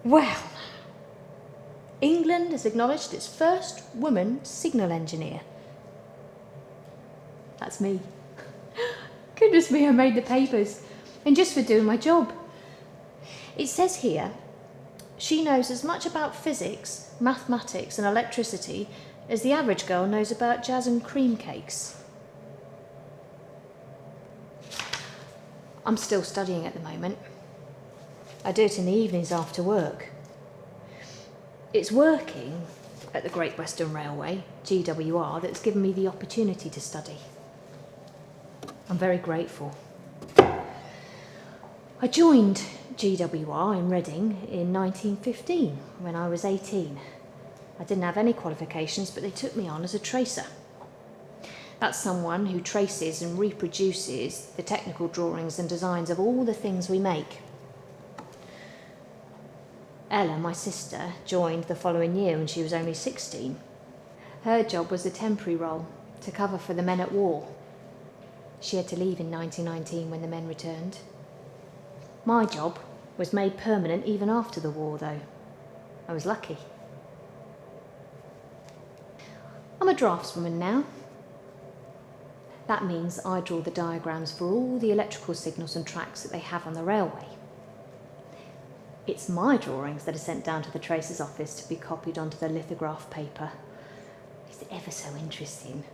Well, England has acknowledged its first woman signal engineer. That's me. Goodness me, I made the papers. And just for doing my job. It says here, she knows as much about physics, mathematics and electricity as the average girl knows about jazz and cream cakes. I'm still studying at the moment. I do it in the evenings after work. It's working at the Great Western Railway, GWR, that's given me the opportunity to study. I'm very grateful. I joined GWR in Reading in 1915 when I was 18. I didn't have any qualifications, but they took me on as a tracer. That's someone who traces and reproduces the technical drawings and designs of all the things we make. Ella, my sister, joined the following year when she was only 16. Her job was a temporary role to cover for the men at war. She had to leave in 1919 when the men returned. My job was made permanent even after the war, though. I was lucky. I'm a draftswoman now. That means I draw the diagrams for all the electrical signals and tracks that they have on the railway. It's my drawings that are sent down to the tracer's office to be copied onto the lithograph paper. It's ever so interesting.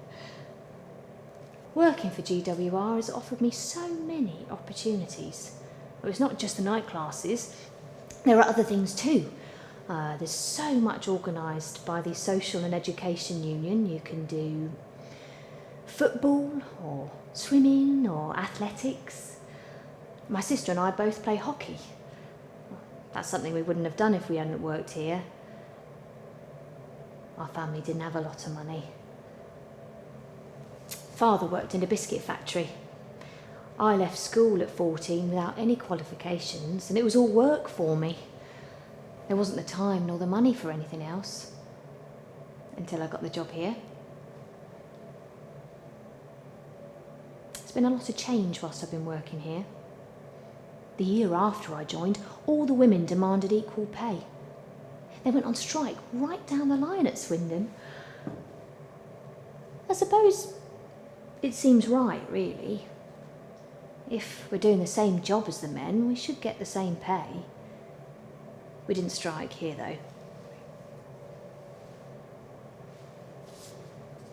Working for GWR has offered me so many opportunities. It's not just the night classes, there are other things too. There's so much organised by the Social and Education Union. You can do football or swimming or athletics. My sister and I both play hockey. That's something we wouldn't have done if we hadn't worked here. Our family didn't have a lot of money. Father worked in a biscuit factory. I left school at 14 without any qualifications, and it was all work for me. There wasn't the time nor the money for anything else until I got the job here. There's been a lot of change whilst I've been working here. The year after I joined, all the women demanded equal pay. They went on strike right down the line at Swindon. I suppose it seems right, really. If we're doing the same job as the men, we should get the same pay. We didn't strike here,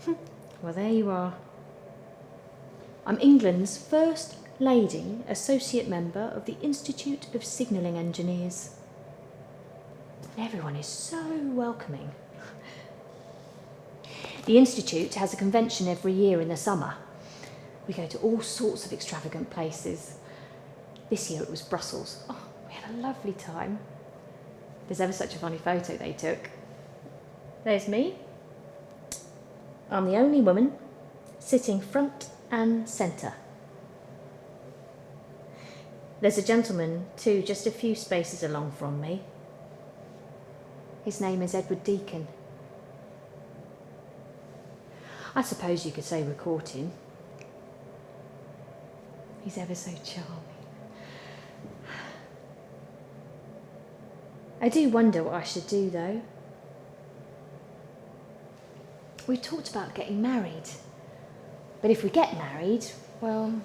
though. Well, there you are. I'm England's first lady associate member of the Institute of Signalling Engineers. Everyone is so welcoming. The Institute has a convention every year in the summer. We go to all sorts of extravagant places. This year it was Brussels. Oh, we had a lovely time. There's ever such a funny photo they took. There's me. I'm the only woman sitting front and centre. There's a gentleman too, just a few spaces along from me. His name is Edward Deacon. I suppose you could say we're courting. He's ever so charming. I do wonder what I should do, though. We talked about getting married. But if we get married, well,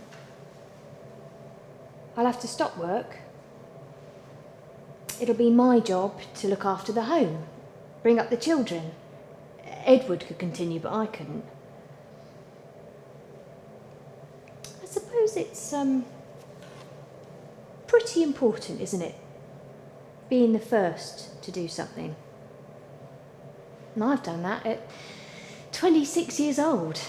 I'll have to stop work. It'll be my job to look after the home, bring up the children. Edward could continue, but I couldn't. I suppose it's pretty important, isn't it? Being the first to do something. And I've done that at 26 years old.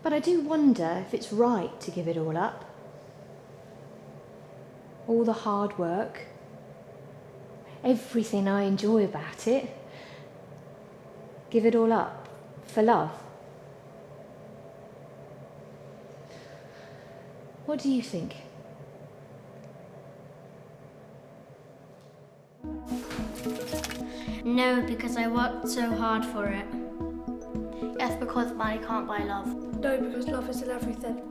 But I do wonder if it's right to give it all up. All the hard work, everything I enjoy about it. Give it all up for love. What do you think? No, because I worked so hard for it. Yes, because money can't buy love. No, because love isn't everything.